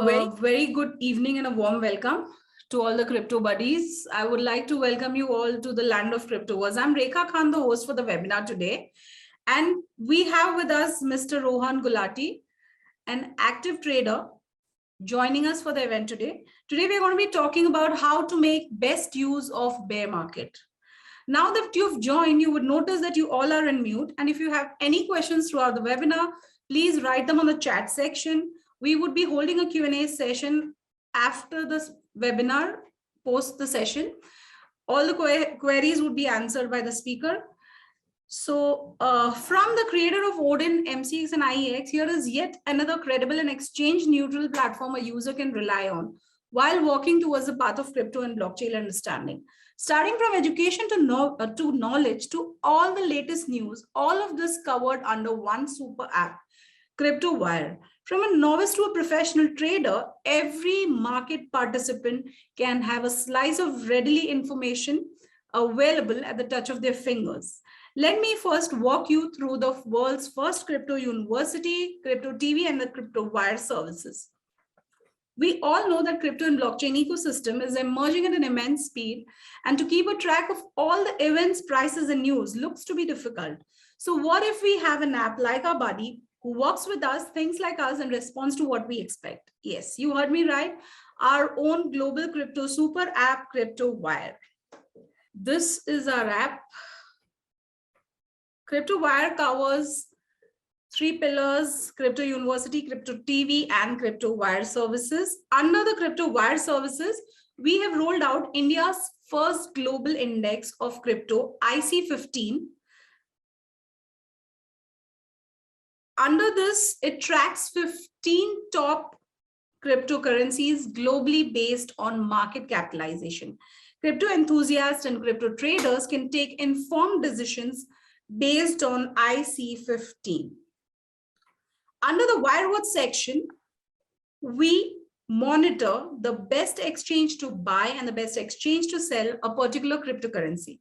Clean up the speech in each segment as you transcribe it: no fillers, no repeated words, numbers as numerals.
Very good evening and a warm welcome to all the crypto buddies. I would like to welcome you all to the land of cryptos. I'm Rekha Khan, the host for the webinar today. And we have with us Mr. Rohan Gulati, an active trader, joining us for the event today. Today, we're going to be talking about how to make best use of bear market. Now that you've joined, you would notice that you all are in mute. And if you have any questions throughout the webinar, please write them on the chat section. We would be holding a Q&A session after this webinar, post the session. All the queries would be answered by the speaker. So from the creator of Odin, MCX and IEX, here is yet another credible and exchange neutral platform a user can rely on while walking towards the path of crypto and blockchain understanding. Starting from education to knowledge to all the latest news, all of this covered under one super app, Crypto Wire. From a novice to a professional trader, every market participant can have a slice of readily information available at the touch of their fingers. Let me first walk you through the world's first crypto university, Crypto TV, and the Crypto Wire services. We all know that crypto and blockchain ecosystem is emerging at an immense speed, and to keep a track of all the events, prices, and news looks to be difficult. So what if we have an app like our buddy who works with us, thinks like us, and responds to what we expect? Yes, you heard me right. Our own global crypto super app, Crypto Wire. This is our app. Crypto Wire covers three pillars: Crypto University, Crypto TV, and Crypto Wire services. Under the Crypto Wire services, we have rolled out India's first global index of crypto, IC15. Under this, it tracks 15 top cryptocurrencies globally based on market capitalization. Crypto enthusiasts and crypto traders can take informed decisions based on IC15. Under the Wirewatch section, we monitor the best exchange to buy and the best exchange to sell a particular cryptocurrency.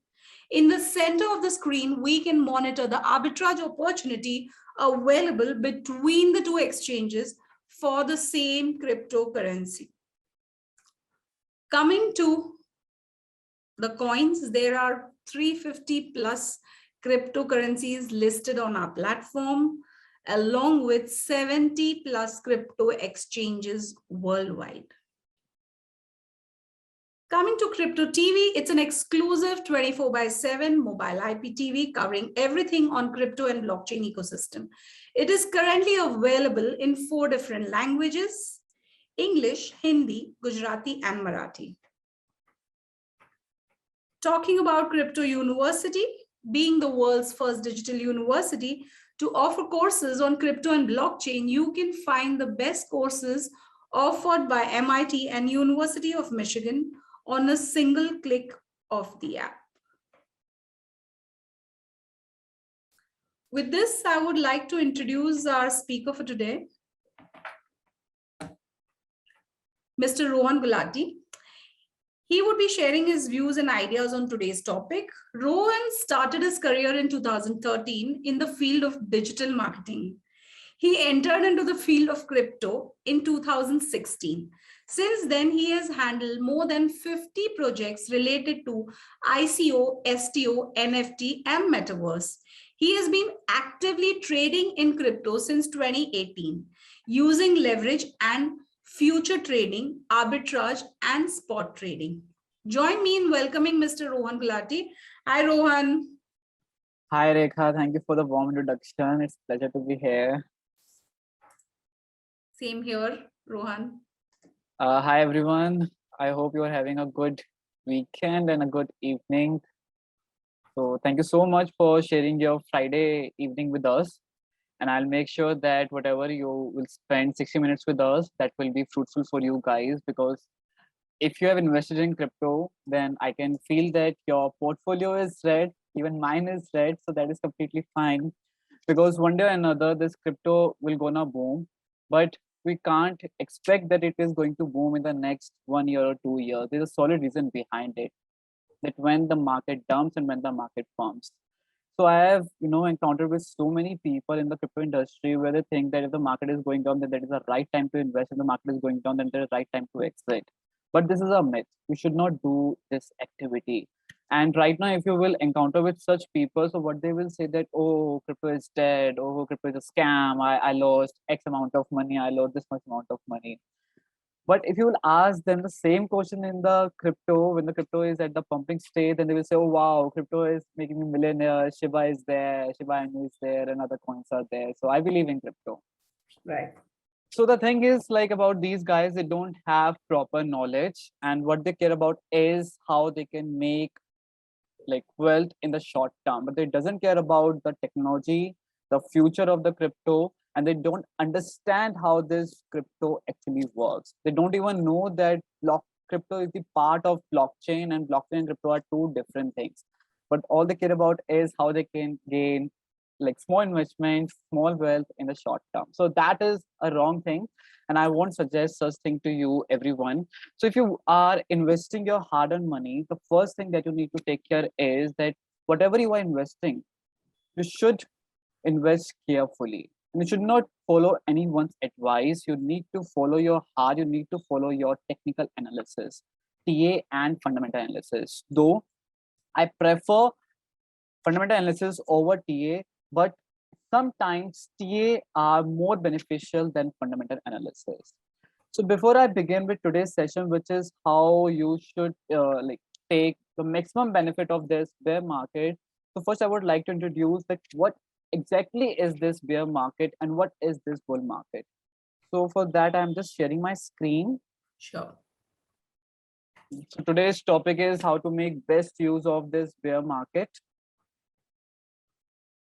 In the center of the screen, we can monitor the arbitrage opportunity available between the two exchanges for the same cryptocurrency. Coming to the coins, there are 350 plus cryptocurrencies listed on our platform, along with 70 plus crypto exchanges worldwide. Coming to Crypto TV, it's an exclusive 24/7 mobile IPTV covering everything on crypto and blockchain ecosystem. It is currently available in 4 different languages: English, Hindi, Gujarati, and Marathi. Talking about Crypto University, being the world's first digital university to offer courses on crypto and blockchain, you can find the best courses offered by MIT and University of Michigan on a single click of the app. With this, I would like to introduce our speaker for today, Mr. Rohan Gulati. He would be sharing his views and ideas on today's topic. Rohan started his career in 2013 in the field of digital marketing. He entered into the field of crypto in 2016. Since then, he has handled more than 50 projects related to ICO, STO, NFT, and Metaverse. He has been actively trading in crypto since 2018, using leverage and future trading, arbitrage, and spot trading. Join me in welcoming Mr. Rohan Gulati. Hi, Rohan. Hi, Rekha. Thank you for the warm introduction. It's a pleasure to be here. Same here, Rohan. Hi, everyone. I hope you are having a good weekend and a good evening. So thank you so much for sharing your Friday evening with us. And I'll make sure that whatever you will spend 60 minutes with us, that will be fruitful for you guys, because if you have invested in crypto, then I can feel that your portfolio is red, even mine is red. So that is completely fine, because one day or another, this crypto will gonna boom, but we can't expect that it is going to boom in the next 1 year or 2 years. There's a solid reason behind it, that when the market dumps and when the market pumps. So I have, encountered with so many people in the crypto industry where they think that if the market is going down, then that is the right time to invest. If the market is going down, then that is the right time to exit. But this is a myth. You should not do this activity. And right now, if you will encounter with such people, so what they will say that, oh, crypto is dead, oh, crypto is a scam, I lost X amount of money, I lost this much amount of money. But if you will ask them the same question in the crypto, when the crypto is at the pumping state, then they will say, oh, wow, crypto is making me millionaire. Shiba is there, Shiba Inu is there, and other coins are there. So I believe in crypto. Right. So the thing is like about these guys, they don't have proper knowledge. And what they care about is how they can make like wealth in the short term, but they doesn't care about the technology, the future of the crypto, and they don't understand how this crypto actually works. They don't even know that block crypto is the part of blockchain, and blockchain and crypto are two different things. But all they care about is how they can gain like small investments, small wealth in the short term. So that is a wrong thing, and I won't suggest such thing to you, everyone. So if you are investing your hard-earned money, the first thing that you need to take care is that whatever you are investing, you should invest carefully. And you should not follow anyone's advice. You need to follow your heart. You need to follow your technical analysis, TA and fundamental analysis. Though I prefer fundamental analysis over TA, but sometimes TA are more beneficial than fundamental analysis. So before I begin with today's session, which is how you should like take the maximum benefit of this bear market. So first I would like to introduce like what exactly is this bear market and what is this bull market. So for that, I'm just sharing my screen. Sure. So today's topic is how to make best use of this bear market.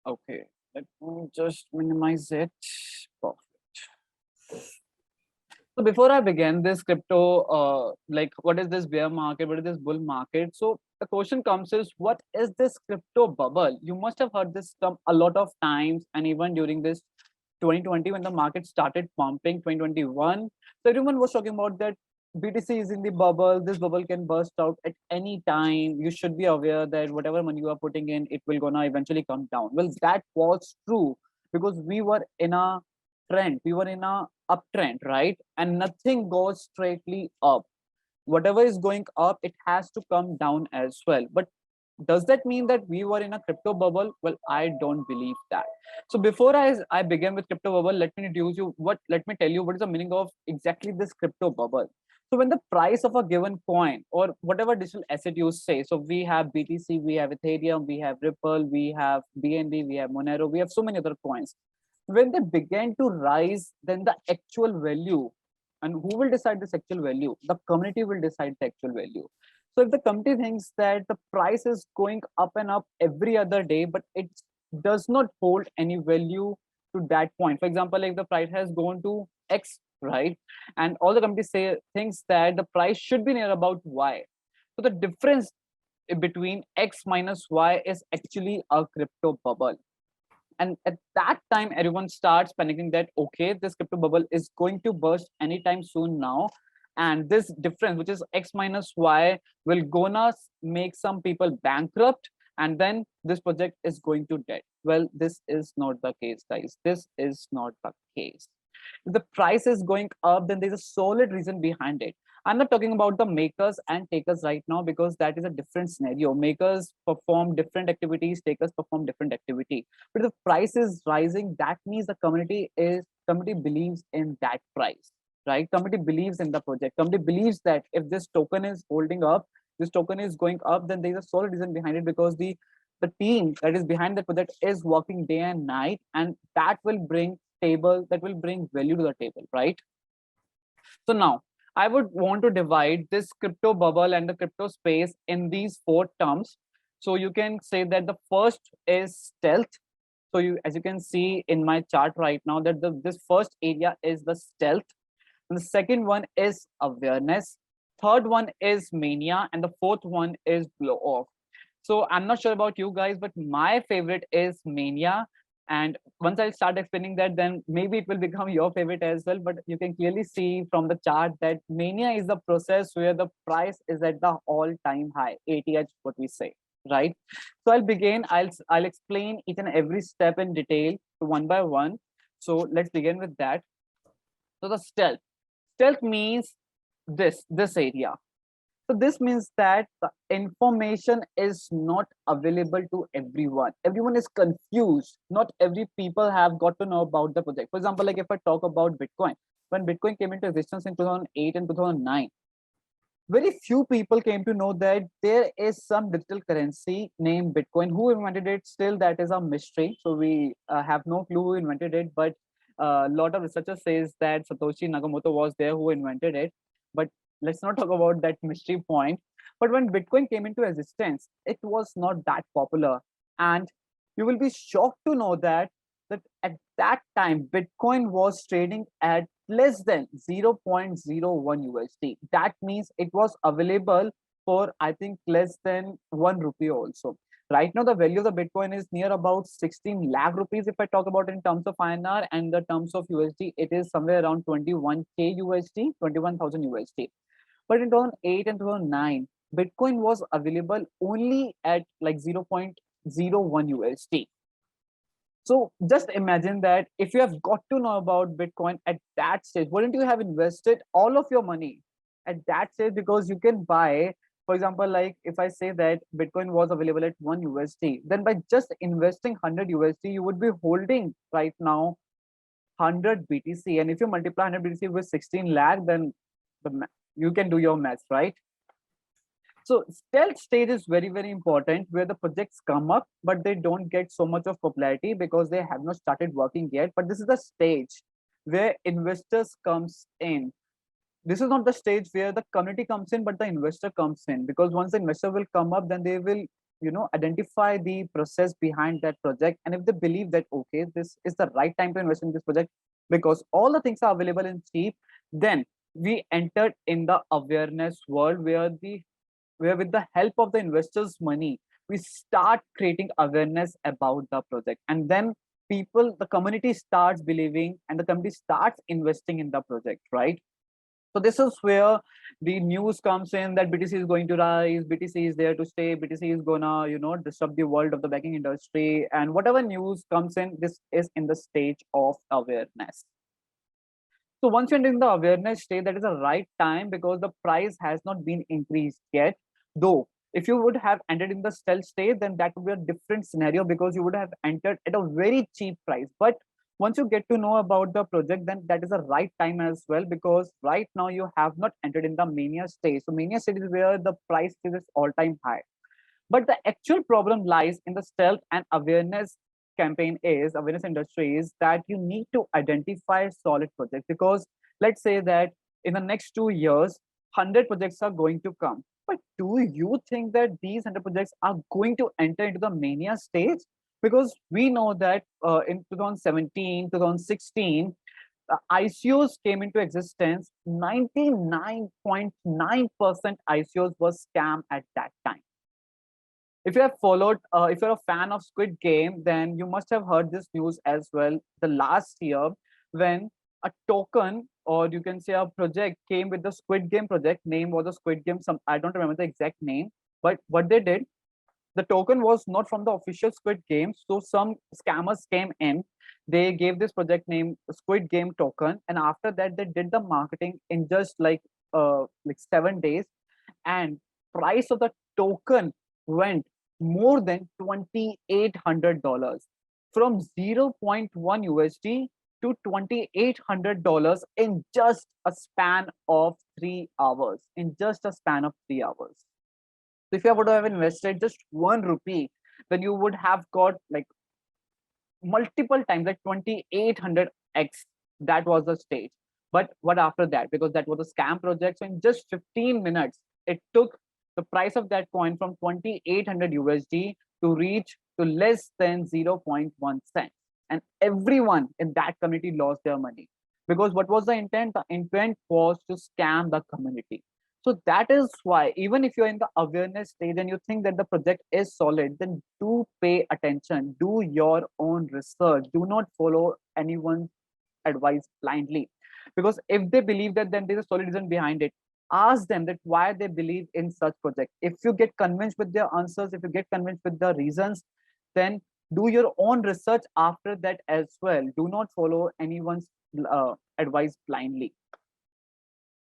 Okay, let me just minimize it. Perfect. So before I begin this crypto, like what is this bear market? What is this bull market? So the question comes is, what is this crypto bubble? You must have heard this term a lot of times, and even during this 2020 when the market started pumping, 2021. So everyone was talking about that BTC is in the bubble. This bubble can burst out at any time. You should be aware that whatever money you are putting in, it will gonna eventually come down. Well, that was true because we were in a trend. We were in a uptrend, right? And nothing goes straightly up. Whatever is going up, it has to come down as well. But does that mean that we were in a crypto bubble? Well, I don't believe that. So before I begin with crypto bubble, let me tell you what is the meaning of exactly this crypto bubble. So when the price of a given coin or whatever digital asset you say, so we have BTC, we have Ethereum, we have Ripple, we have BNB, we have Monero, we have so many other coins. When they began to rise, then the actual value, and who will decide this actual value? The community will decide the actual value. So if the community thinks that the price is going up and up every other day, but it does not hold any value to that point. For example, if the price has gone to X, right? And all the community say thinks that the price should be near about Y. So the difference between X minus Y is actually a crypto bubble. And at that time, everyone starts panicking that, okay, this crypto bubble is going to burst anytime soon now. And this difference, which is X minus Y, will gonna make some people bankrupt. And then this project is going to dead. Well, this is not the case, guys. This is not the case. If the price is going up, then there's a solid reason behind it. I'm not talking about the makers and takers right now because that is a different scenario. Makers perform different activities, takers perform different activity. But if the price is rising, that means the community believes in that price, right? Community believes in the project. Community believes that if this token is holding up, this token is going up, then there's a solid reason behind it because the team that is behind the project is working day and night, and that will bring value to the table, right? So now I would want to divide this crypto bubble and the crypto space in these four terms. So you can say that the first is stealth. So as you can see in my chart right now, that this first area is the stealth. And the second one is awareness. Third one is mania, and the fourth one is blow off. So I'm not sure about you guys, but my favorite is mania. And once I start explaining that, then maybe it will become your favorite as well. But you can clearly see from the chart that mania is the process where the price is at the all-time high, ATH, what we say. right? So I'll begin. I'll explain each and every step in detail one by one. So let's begin with that. So the stealth. Stealth means this area. So this means that the information is not available to everyone. Everyone is confused. Not every people have got to know about the project. For example, like if I talk about Bitcoin, when Bitcoin came into existence in 2008 and 2009, very few people came to know that there is some digital currency named Bitcoin. Who invented it? Still, that is a mystery. So we have no clue who invented it. But a lot of researchers says that Satoshi Nakamoto was there who invented it. But let's not talk about that mystery point. But when Bitcoin came into existence, it was not that popular, and you will be shocked to know that at that time Bitcoin was trading at less than 0.01 USD. That means it was available for, I think, less than 1 rupee also. Right now, the value of the Bitcoin is near about 16 lakh rupees. If I talk about in terms of INR and the terms of USD, it is somewhere around 21K USD, 21,000 USD. But in 2008 and 2009, Bitcoin was available only at like 0.01 USD. So just imagine that if you have got to know about Bitcoin at that stage, wouldn't you have invested all of your money at that stage? Because you can buy, for example, like if I say that Bitcoin was available at 1 USD, then by just investing 100 USD, you would be holding right now 100 BTC. And if you multiply 100 BTC with 16 lakh, then you can do your math, right? So stealth stage is very, very important, where the projects come up, but they don't get so much of popularity because they have not started working yet. But this is the stage where investors comes in. This is not the stage where the community comes in, but the investor comes in, because once the investor will come up, then they will, identify the process behind that project. And if they believe that, okay, this is the right time to invest in this project because all the things are available in cheap, then we entered in the awareness world where with the help of the investors money, we start creating awareness about the project, and then the community starts believing, and the community starts investing in the project, right? So this is where the news comes in that BTC is going to rise, BTC is there to stay, BTC is gonna, disrupt the world of the banking industry, and whatever news comes in, this is in the stage of awareness. So once you're in the awareness state, that is the right time because the price has not been increased yet. Though, if you would have entered in the stealth state, then that would be a different scenario because you would have entered at a very cheap price. But once you get to know about the project, then that is the right time as well, because right now you have not entered in the mania stage. So mania stage is where the price is all-time high. But the actual problem lies in the stealth and awareness awareness industry is that you need to identify solid projects, because let's say that in the next 2 years, 100 projects are going to come. But do you think that these 100 projects are going to enter into the mania stage? Because we know that in 2017, 2016, ICOs came into existence. 99.9% ICOs were scam at that time. If you have followed, if you're a fan of Squid Game, then you must have heard this news as well. The last year, when a token, or you can say a project, came with the Squid Game project, name was the Squid Game. I don't remember the exact name, but what they did, the token was not from the official Squid Game. So some scammers came in. They gave this project name Squid Game token, and after that, they did the marketing in just like 7 days, and price of the token went more than $2,800, from zero point 0.1 USD to $2,800 in just a span of 3 hours. In just a span of 3 hours. So if you would have invested just 1 rupee, then you would have got like multiple times, like 2,800x. That was the stage. But what after that? Because that was a scam project. So in just 15 minutes, it took the price of that coin from 2,800 USD to reach to less than 0.1 cent. And everyone in that community lost their money. Because what was the intent? The intent was to scam the community. So that is why, even if you're in the awareness stage and you think that the project is solid, then do pay attention, do your own research, do not follow anyone's advice blindly. Because if they believe that, then there's a solid reason behind it. ask them that why they believe in such project. If you get convinced with their answers, if you get convinced with the reasons, then do your own research after that as well. Do not follow anyone's advice blindly.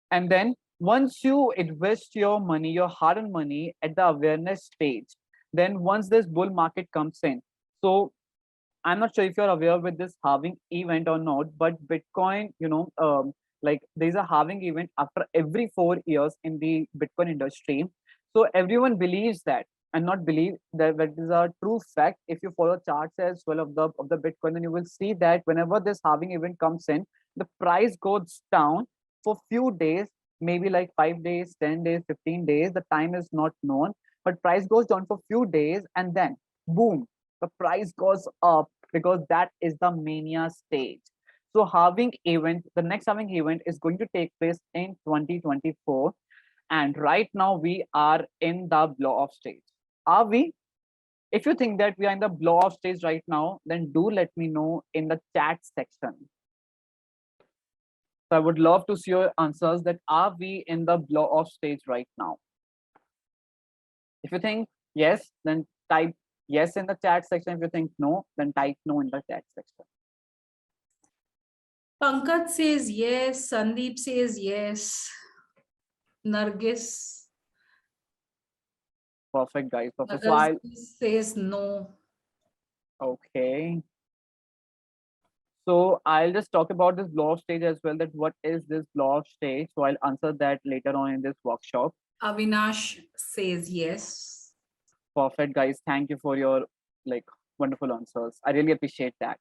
And then once you invest your money, your hard-earned money at the awareness stage, then once this bull market comes in, so I'm not sure if you're aware with this halving event or not, but Bitcoin, like there's a halving event after every 4 years in the Bitcoin industry. So everyone believes that, and not believe that that is a true fact. If you follow charts as well of the Bitcoin, then you will see that whenever this halving event comes in, the price goes down for few days, maybe like 5 days, 10 days, 15 days. The time is not known, but price goes down for few days, and then boom, the price goes up because that is the mania stage. So halving event, the next halving event is going to take place in 2024. And right now we are in the blow off stage. Are we? If you think that we are in the blow off stage right now, then do let me know in the chat section. So I would love to see your answers that are we in the blow off stage right now? If you think yes, then type yes in the chat section. If you think no, then type no in the chat section. Pankaj says yes. Sandeep says yes. Nargis. Perfect, guys. Perfect. So Nargis says no. Okay. So I'll just talk about this blow off stage as well. That what is this blow off stage? So I'll answer that later on in this workshop. Avinash says yes. Perfect, guys. Thank you for your like wonderful answers. I really appreciate that.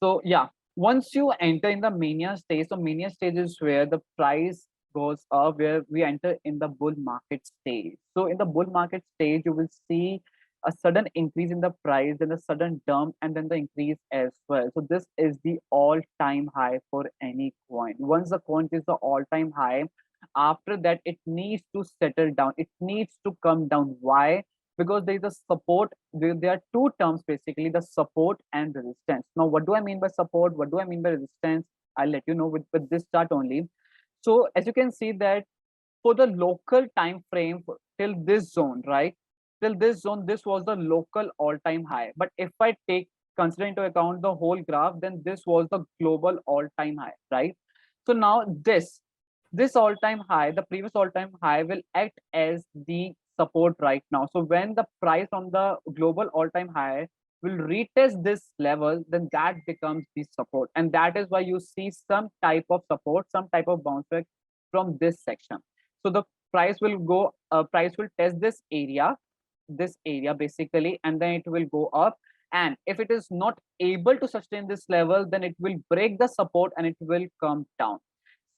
So yeah, once you enter in the mania stage, so mania stage is where the price goes up, where we enter in the bull market stage. So in the bull market stage, you will see a sudden increase in the price, then a sudden dump, and then the increase as well. So this is the all-time high for any coin. Once the coin is the all-time high, after that it needs to settle down. It needs to come down. Why? Because there is a support. There are two terms basically, the support and resistance. Now what do I mean by support, what do I mean by resistance? I'll let you know with this chart only. So as you can see that for the local time frame till this zone, right, till this zone, this was the local all-time high. But if I take consider into account the whole graph, then this was the global all-time high, right? So now this all-time high, the previous all-time high, will act as the support right now. So when the price on the global all-time high will retest this level, then that becomes the support. And that is why you see some type of support, some type of bounce back from this section. So the price will go, price will test this area basically, and then it will go up. And if it is not able to sustain this level, then it will break the support and it will come down.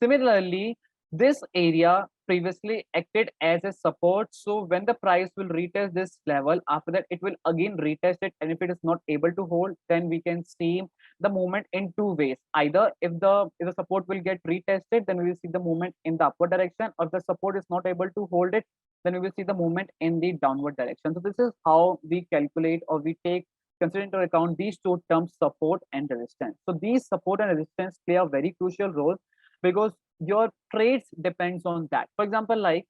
Similarly, this area previously acted as a support. So when the price will retest this level, after that it will again retest it. And if it is not able to hold, then we can see the movement in two ways. Either if the support will get retested, then we will see the movement in the upward direction. Or if the support is not able to hold it, then we will see the movement in the downward direction. So this is how we calculate, or we take consider into account these two terms, support and resistance. So these support and resistance play a very crucial role because your trades depends on that. For example, like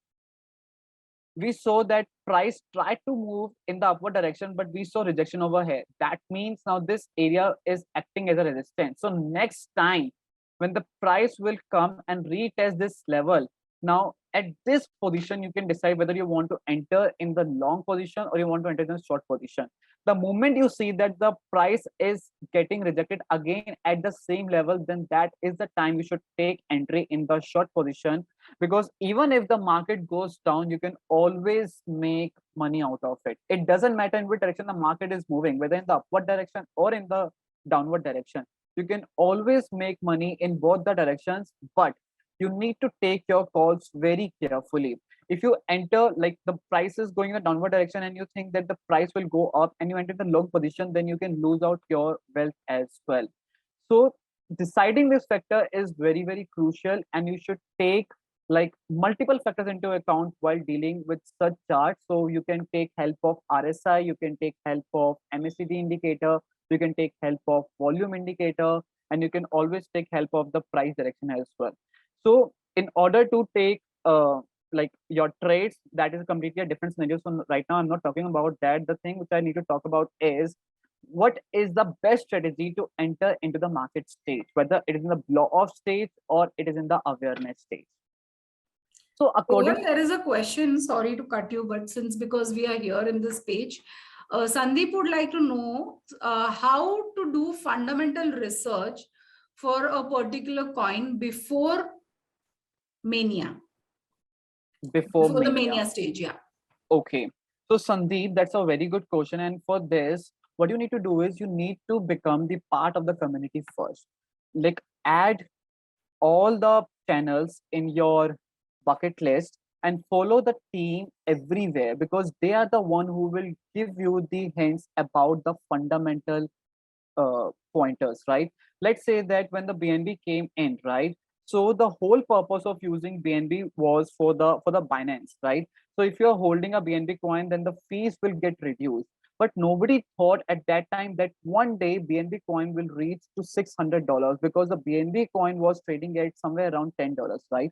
we saw that price tried to move in the upward direction, but we saw rejection over here. That means now this area is acting as a resistance. So next time when the price will come and retest this level, now at this position you can decide whether you want to enter in the long position or you want to enter in the short position. The moment you see that the price is getting rejected again at the same level, then that is the time you should take entry in the short position. Because even if the market goes down, you can always make money out of it. It doesn't matter in which direction the market is moving, whether in the upward direction or in the downward direction. You can always make money in both the directions, but you need to take your calls very carefully. If you enter, like the price is going in a downward direction and you think that the price will go up and you enter the long position, then you can lose out your wealth as well. So deciding this factor is very, very crucial, and you should take like multiple factors into account while dealing with such charts. So you can take help of RSI, you can take help of MACD indicator, you can take help of volume indicator, and you can always take help of the price direction as well. So in order to take like your trades, that is completely a different scenario. So right now I'm not talking about that. The thing which I need to talk about is what is the best strategy to enter into the market stage, whether it is in the blow off stage or it is in the awareness stage. So according Rohan, there is a question, sorry to cut you, but since because we are here in this page, Sandeep would like to know how to do fundamental research for a particular coin before mania, before before the mania. mania stage. Yeah. Okay. So Sandeep, that's a very good question. And for this, what you need to do is you need to become the part of the community first. Like add all the channels in your bucket list and follow the team everywhere, because they are the one who will give you the hints about the fundamental pointers, right? Let's say that when the BNB came in, right? So the whole purpose of using BNB was for the Binance, right? So if you're holding a BNB coin, then the fees will get reduced. But nobody thought at that time that one day BNB coin will reach to $600, because the BNB coin was trading at somewhere around $10, right?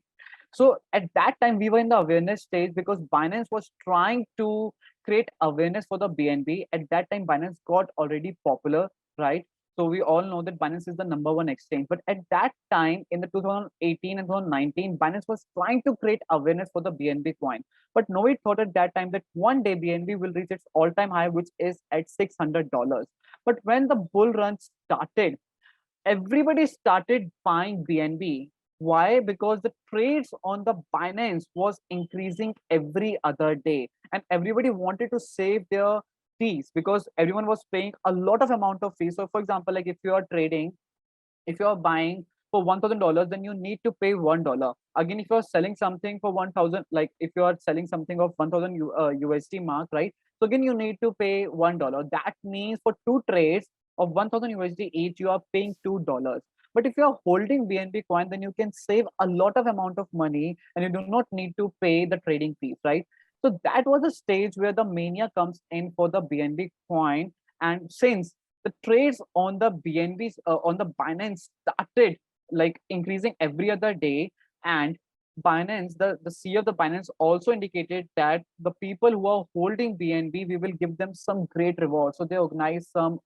So at that time, we were in the awareness stage because Binance was trying to create awareness for the BNB. At that time, Binance got already popular, right? So we all know that Binance is the number one exchange. But at that time, in the 2018 and 2019, Binance was trying to create awareness for the BNB coin. But nobody thought at that time that one day BNB will reach its all-time high, which is at $600. But when the bull run started, everybody started buying BNB. Why? Because the trades on the Binance was increasing every other day, and everybody wanted to save their fees because everyone was paying a lot of amount of fees. So, for example, like if you are trading, if you are buying for $1,000, then you need to pay $1. Again, if you are selling something for 1,000, like if you are selling something of 1,000 USD mark, right? So again, you need to pay $1. That means for two trades of 1,000 USD each, you are paying $2. But if you are holding BNB coin, then you can save a lot of amount of money and you do not need to pay the trading fees, right? So that was a stage where the mania comes in for the BNB coin. And since the trades on the BNBs on the Binance started like increasing every other day, and Binance, the CEO of the Binance also indicated that the people who are holding BNB, we will give them some great rewards. So they organized some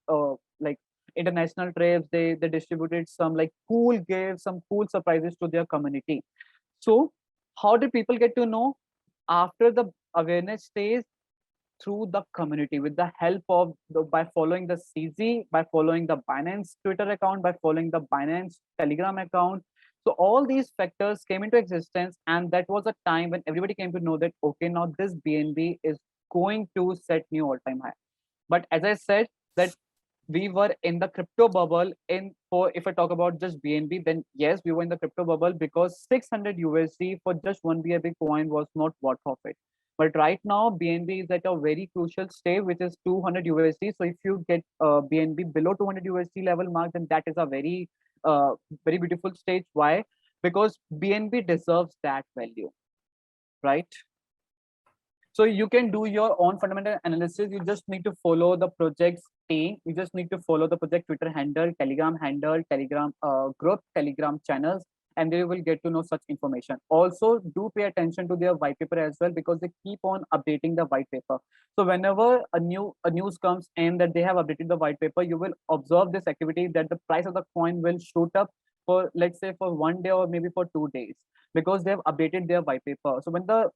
like international trips. They distributed some like cool gifts, some cool surprises to their community. So how did people get to know? After the awareness stage, through the community, with the help of by following the CZ, by following the Binance Twitter account, by following the Binance Telegram account. So all these factors came into existence, and that was a time when everybody came to know that okay, now this BNB is going to set new all-time high. But as I said, that we were in the crypto bubble. In for if I talk about just BNB, then yes, we were in the crypto bubble because 600 USD for just one BNB coin was not worth of it. But right now, BNB is at a very crucial stage, which is 200 USD. So if you get BNB below 200 USD level mark, then that is a very beautiful stage. Why? Because BNB deserves that value, right? So you can do your own fundamental analysis. You just need to follow the project's team. You just need to follow the project Twitter handle, Telegram group, Telegram channels, and they will get to know such information. Also, do pay attention to their white paper as well, because they keep on updating the white paper. So whenever a news comes in that they have updated the white paper, you will observe this activity that the price of the coin will shoot up for, let's say, for one day or maybe for 2 days, because they have updated their white paper. So when the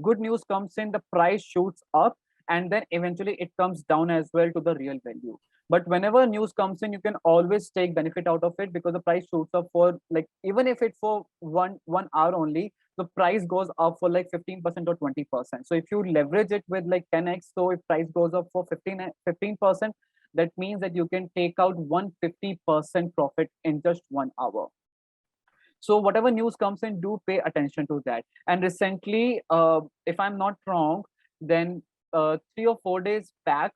good news comes in, the price shoots up, and then eventually it comes down as well to the real value. But whenever news comes in, you can always take benefit out of it, because the price shoots up for like, even if it's for one hour only, the price goes up for like 15% or 20%. So if you leverage it with like 10x, so if price goes up for 15%, that means that you can take out 150% profit in just 1 hour. So whatever news comes in, do pay attention to that. And recently, if I'm not wrong, then 3 or 4 days back,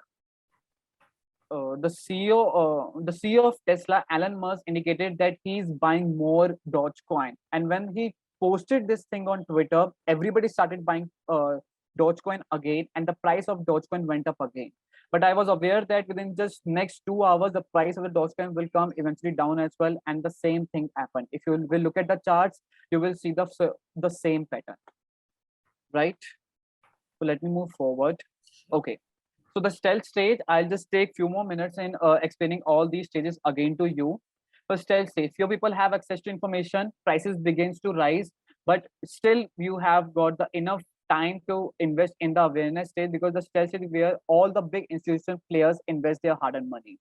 the CEO of Tesla, Elon Musk, indicated that he's buying more Dogecoin. And when he posted this thing on Twitter, everybody started buying Dogecoin again, and the price of Dogecoin went up again. But I was aware that within just next 2 hours, the price of the DogeCoin will come eventually down as well. And the same thing happened. If you will look at the charts, you will see the same pattern, right? So let me move forward. Okay. So the stealth stage, I'll just take few more minutes in explaining all these stages again to you. For stealth stage, few people have access to information, prices begins to rise, but still you have got the enough time to invest in the awareness stage, because the stealth stage where all the big institutional players invest their hard-earned money.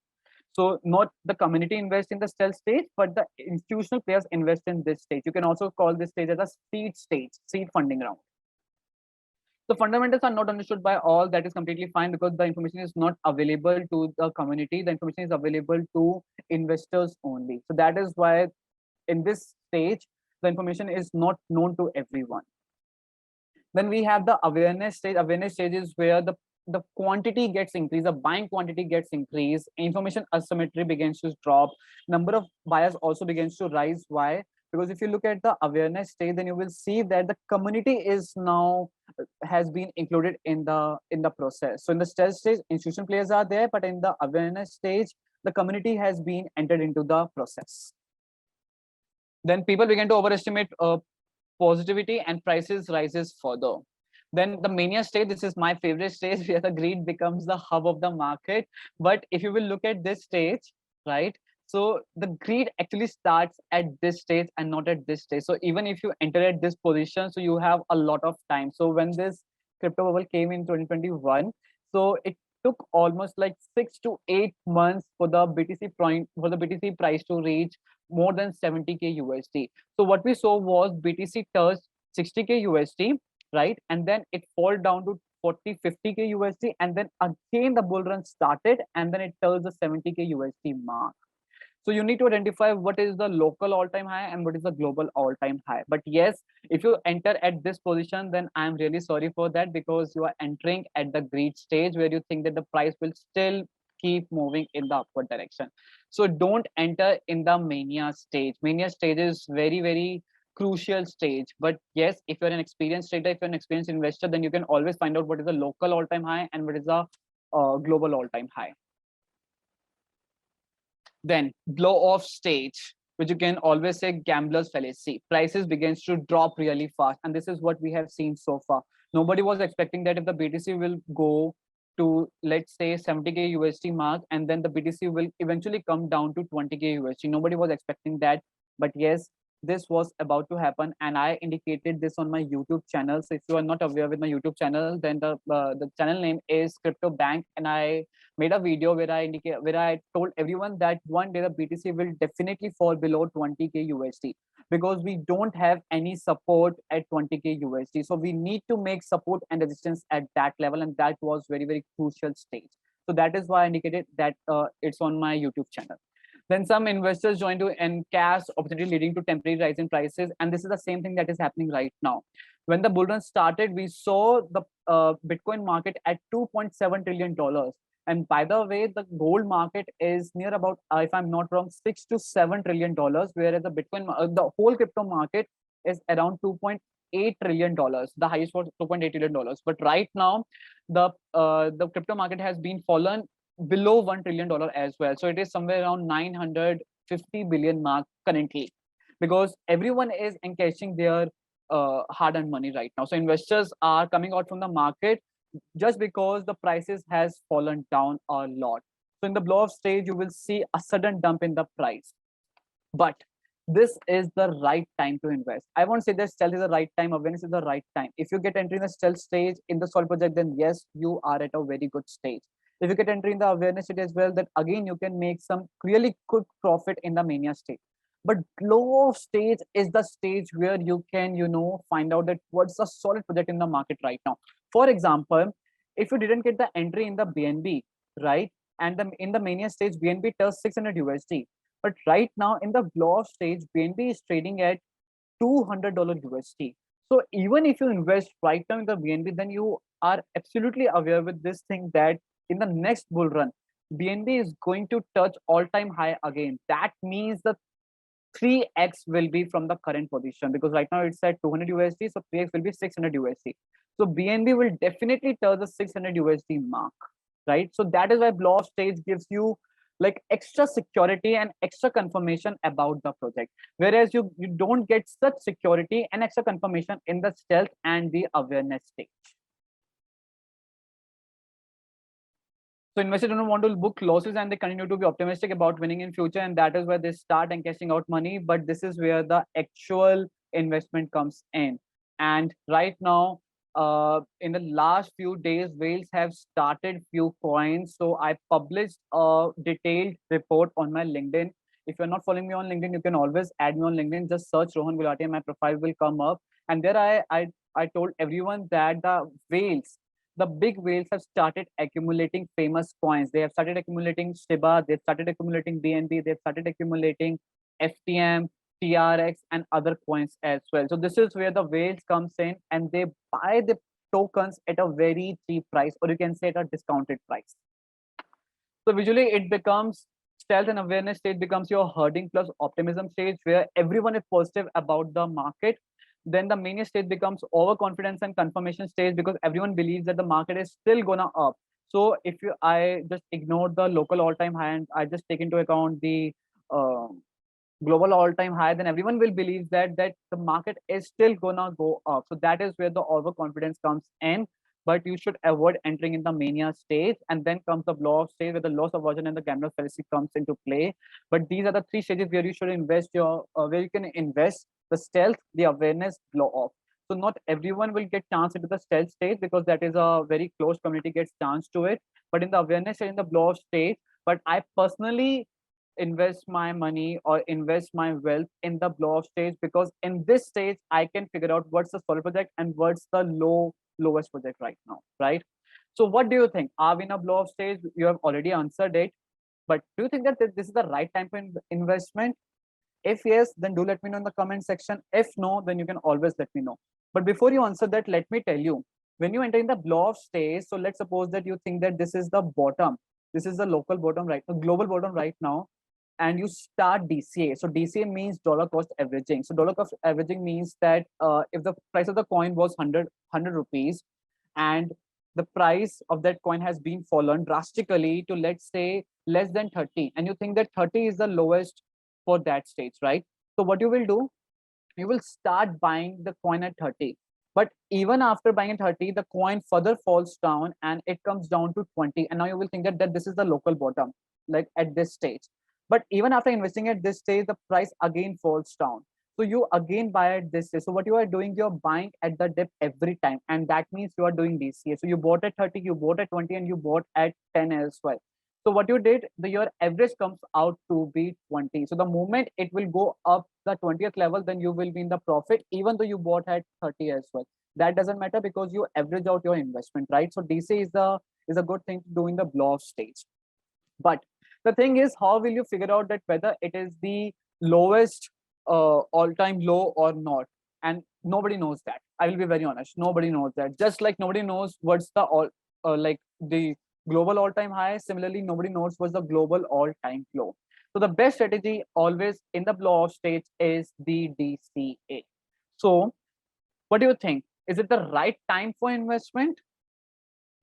So not the community invest in the stealth stage, but the institutional players invest in this stage. You can also call this stage as a seed stage, seed funding round. The fundamentals are not understood by all. That is completely fine, because the information is not available to the community. The information is available to investors only. So that is why in this stage, the information is not known to everyone. Then we have the awareness stage. Awareness stage is where the quantity gets increased, the buying quantity gets increased, information asymmetry begins to drop, number of buyers also begins to rise. Why? Because if you look at the awareness stage, then you will see that the community is now has been included in the process. So in the stealth stage, institutional players are there, but in the awareness stage, the community has been entered into the process. Then people begin to overestimate positivity and prices rises further. Then the mania stage, this is my favorite stage, where the greed becomes the hub of the market. But if you will look at this stage, right? So the greed actually starts at this stage and not at this stage. So even if you enter at this position, so you have a lot of time. So when this crypto bubble came in 2021, so it took almost like 6 to 8 months for the BTC price to reach more than 70k USD. So what we saw was BTC touched 60k USD, right? And then it fall down to 40, 50k USD, and then again the bull run started, and then it touched the 70k USD mark. So you need to identify what is the local all-time high and what is the global all-time high. But yes, if you enter at this position, then I'm really sorry for that, because you are entering at the greed stage where you think that the price will still keep moving in the upward direction. So don't enter in the mania stage. Mania stage is very, very crucial stage. But yes, if you're an experienced trader, if you're an experienced investor, then you can always find out what is the local all-time high and what is the global all-time high. Then blow off stage, which you can always say gambler's fallacy. Prices begins to drop really fast, and this is what we have seen so far. Nobody was expecting that if the BTC will go to, let's say, 70k USD mark, and then the BTC will eventually come down to 20k USD. Nobody was expecting that, but yes, this was about to happen, and I indicated this on my YouTube channel. So if you are not aware with my YouTube channel, then the channel name is Crypto Bank, and I made a video where I told everyone that one day the BTC will definitely fall below 20k USD, because we don't have any support at 20k USD. So we need to make support and resistance at that level, and that was very, very crucial stage. So that is why I indicated that it's on my YouTube channel. Then some investors joined to encash opportunity, leading to temporary rise in prices. And this is the same thing that is happening right now. When the bull run started, we saw the Bitcoin market at $2.7 trillion. And by the way, the gold market is near about, if I'm not wrong, $6 to $7 trillion, whereas the Bitcoin, the whole crypto market is around $2.8 trillion. The highest was $2.8 trillion. But right now, the crypto market has been fallen below $1 trillion as well. So it is somewhere around 950 billion mark currently, because everyone is encashing their hard-earned money right now. So investors are coming out from the market just because the prices has fallen down a lot. So in the blow-off stage, you will see a sudden dump in the price. But this is the right time to invest. I won't say that stealth is the right time, awareness is the right time. If you get entering the stealth stage in the Sol project, then yes, you are at a very good stage. If you get entering the awareness stage as well, then again you can make some really good profit in the mania stage. But blow off stage is the stage where you can, find out that what's a solid project in the market right now. For example, if you didn't get the entry in the BNB, right, and in the mania stage, BNB touched 600 USD. But right now in the blow off stage, BNB is trading at $200 USD. So even if you invest right now in the BNB, then you are absolutely aware with this thing that in the next bull run, BNB is going to touch all-time high again. That means the 3x will be from the current position, because right now it's at 200 USD, so 3x will be 600 USD. So BNB will definitely touch the 600 USD mark. right? So that is why blow off stage gives you like extra security and extra confirmation about the project, whereas you don't get such security and extra confirmation in the stealth and the awareness stage. So investors don't want to book losses and they continue to be optimistic about winning in future, and that is where they start encashing out money. But this is where the actual investment comes in. And right now, in the last few days, whales have started few coins. So I published a detailed report on my LinkedIn. If you're not following me on LinkedIn, you can always add me on LinkedIn. Just search Rohan Gulati and my profile will come up. And there I told everyone that the big whales have started accumulating famous coins. They have started accumulating Shiba, they've started accumulating BNB, they've started accumulating FTM, TRX, and other coins as well. So this is where the whales comes in and they buy the tokens at a very cheap price, or you can say at a discounted price. So visually it becomes stealth and awareness stage becomes your herding plus optimism stage where everyone is positive about the market. Then the mania stage becomes overconfidence and confirmation stage because everyone believes that the market is still gonna up. So if I just ignore the local all-time high and I just take into account the global all-time high, then everyone will believe that the market is still gonna go up. So that is where the overconfidence comes in. But you should avoid entering in the mania stage, and then comes the blow off stage where the loss aversion and the gambler fallacy comes into play. But these are the three stages where you should invest where you can invest: the stealth, the awareness, blow off. So not everyone will get chance into the stealth stage because that is a very close community gets chance to it. But in the awareness and in the blow off stage, but I personally invest my money or invest my wealth in the blow off stage because in this stage I can figure out what's the solid project and what's the lowest project right now, right? So what do you think? Are we in a blow off stage? You have already answered it, but do you think that this is the right time for investment? If yes, then do let me know in the comment section. If no, then you can always let me know. But before you answer that, let me tell you, when you enter in the blow off stage, so let's suppose that you think that this is the bottom, this is the local bottom right now, global bottom right now, and you start DCA. So DCA means dollar cost averaging. So dollar cost averaging means that if the price of the coin was 100 rupees and the price of that coin has been fallen drastically to, let's say, less than 30, and you think that 30 is the lowest for that stage, right? So what you will do, you will start buying the coin at 30. But even after buying at 30, the coin further falls down and it comes down to 20. And now you will think that this is the local bottom, like at this stage. But even after investing at this stage, the price again falls down. So you again buy at this stage. So what you are doing, you're buying at the dip every time. And that means you are doing DCA. So you bought at 30, you bought at 20, and you bought at 10 as well. So what you did, your average comes out to be 20. So the moment it will go up the 20th level, then you will be in the profit, even though you bought at 30 as well. That doesn't matter because you average out your investment, right? So DC is a good thing to do in the blow off stage. But the thing is, how will you figure out that whether it is the lowest all-time low or not? And nobody knows that. I will be very honest. Nobody knows that. Just like nobody knows what's the like the global all-time high. Similarly, nobody knows what's the global all-time low. So the best strategy always in the blow-off stage is the DCA. So what do you think? Is it the right time for investment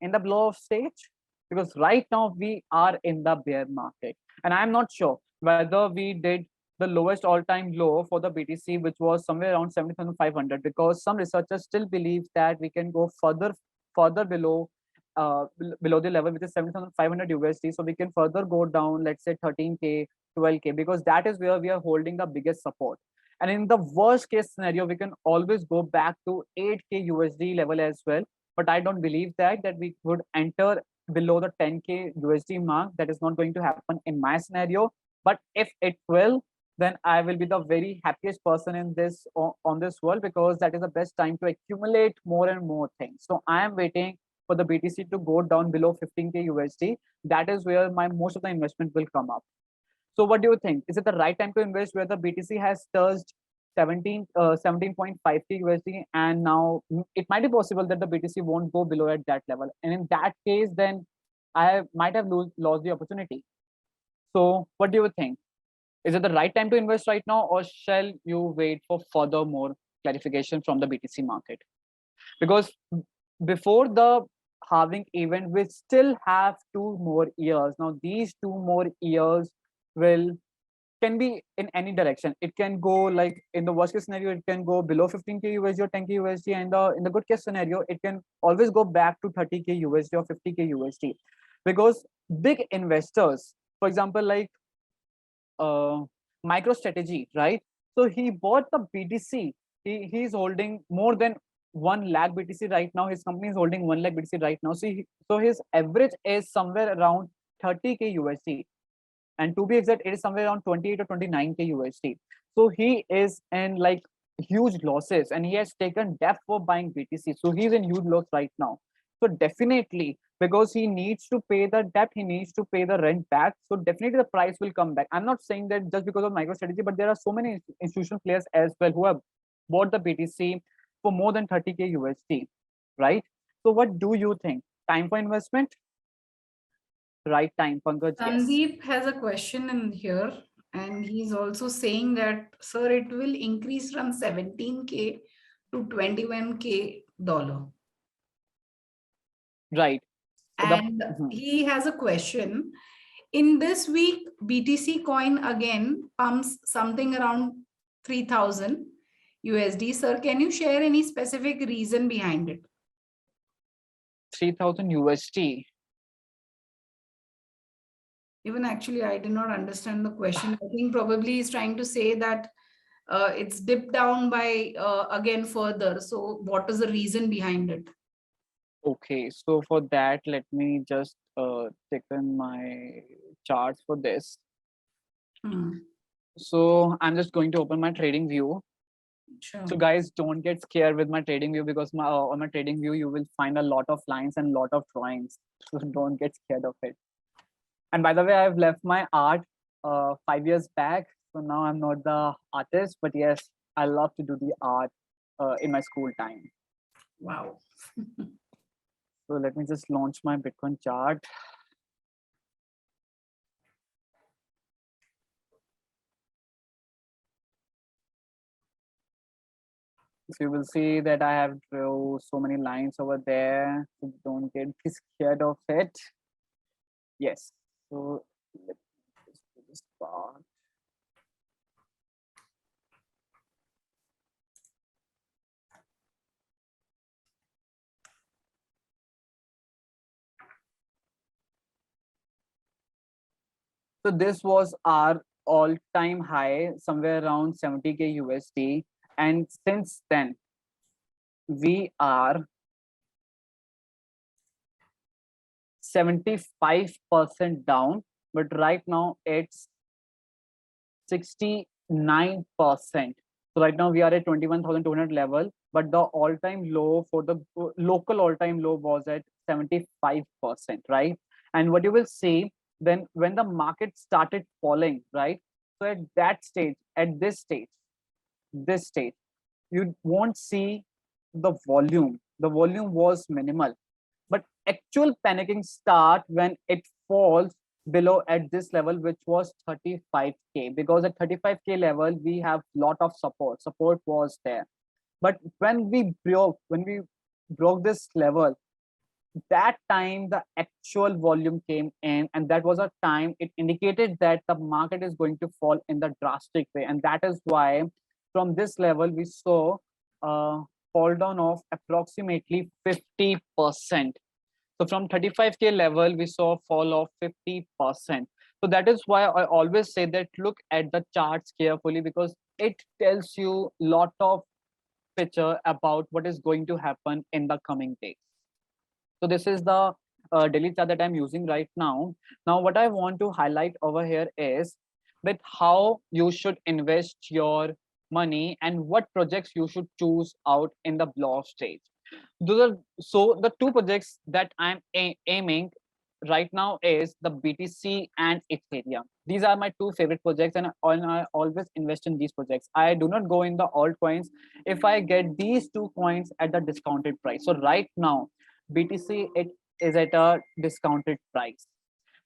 in the blow-off stage? Because right now we are in the bear market, and I'm not sure whether we did the lowest all-time low for the BTC, which was somewhere around 70,500, because some researchers still believe that we can go further below below the level, which is 7,500 USD. So we can further go down, let's say 13K, 12K, because that is where we are holding the biggest support. And in the worst case scenario, we can always go back to 8K USD level as well. But I don't believe that we would enter below the 10K USD mark. That is not going to happen in my scenario. But if it will, then I will be the very happiest person in this on this world, because that is the best time to accumulate more and more things. So I am waiting for the BTC to go down below 15K USD. That is where my most of the investment will come up. So what do you think? Is it the right time to invest where the BTC has touched 17.5K USD, and now it might be possible that the BTC won't go below at that level, and in that case, then I might have lost the opportunity. So what do you think? Is it the right time to invest right now, or shall you wait for further more clarification from the BTC market? Because before the halving event will still have 2 more years. Now these 2 more years will can be in any direction. It can go like in the worst case scenario, it can go below 15k USD or 10k USD, and in the good case scenario, it can always go back to 30k USD or 50k USD, because big investors, for example, like uh, MicroStrategy, right? So he bought the BTC. He's holding more than 1 lakh BTC right now. His company is holding 1 lakh BTC right now. So his average is somewhere around 30k USD, and to be exact, it is somewhere around 28 or 29k USD. So he is in like huge losses, and he has taken debt for buying BTC. So he's in huge loss right now. So definitely, because he needs to pay the debt, he needs to pay the rent back. So definitely the price will come back. I'm not saying that just because of MicroStrategy, but there are so many institutional players as well who have bought the BTC for more than 30k USD, right? So what do you think? Time for investment? Right time, Pankaj? Yes. Sandeep has a question in here, and he's also saying that, sir, it will increase from 17k to 21k dollar. Right. So the And he has a question. In this week, BTC coin again pumps something around 3000 USD. Sir, can you share any specific reason behind it? 3000 USD. Even actually, I did not understand the question. I think probably he's trying to say that it's dipped down by again further. So, what is the reason behind it? Okay, so for that, let me just check in my charts for this. So I'm just going to open my trading view. Sure. So guys, don't get scared with my trading view, because on my trading view you will find a lot of lines and lot of drawings. So don't get scared of it. And by the way, I've left my art 5 years back. So now I'm not the artist, but yes, I love to do the art in my school time. Wow. So let me just launch my Bitcoin chart. So you will see that I have drew so many lines over there. So don't get scared of it. Yes. So let me just do this part. So this was our all-time high, somewhere around 70k USD. And since then, we are 75% down, but right now it's 69%. So right now we are at 21,200 level, but the all-time low for the local all-time low was at 75%, right? And what you will see then when the market started falling, right? So at that stage, at this stage, you won't see the volume. The volume was minimal, but actual panicking start when it falls below at this level, which was 35k, because at 35k level we have lot of support was there. But when we broke this level, that time the actual volume came in, and that was a time it indicated that the market is going to fall in the drastic way. And that is why from this level we saw a fall down of approximately 50%. So from 35k level, we saw a fall of 50%. So that is why I always say that look at the charts carefully, because it tells you a lot of picture about what is going to happen in the coming days. So this is the daily chart that I'm using right now. Now, what I want to highlight over here is with how you should invest your money and what projects you should choose out in the block stage. So the two projects that I'm aiming right now is the BTC and Ethereum. These are my two favorite projects, and I always invest in these projects. I do not go in the altcoins if I get these two coins at the discounted price. So right now, BTC it is at a discounted price.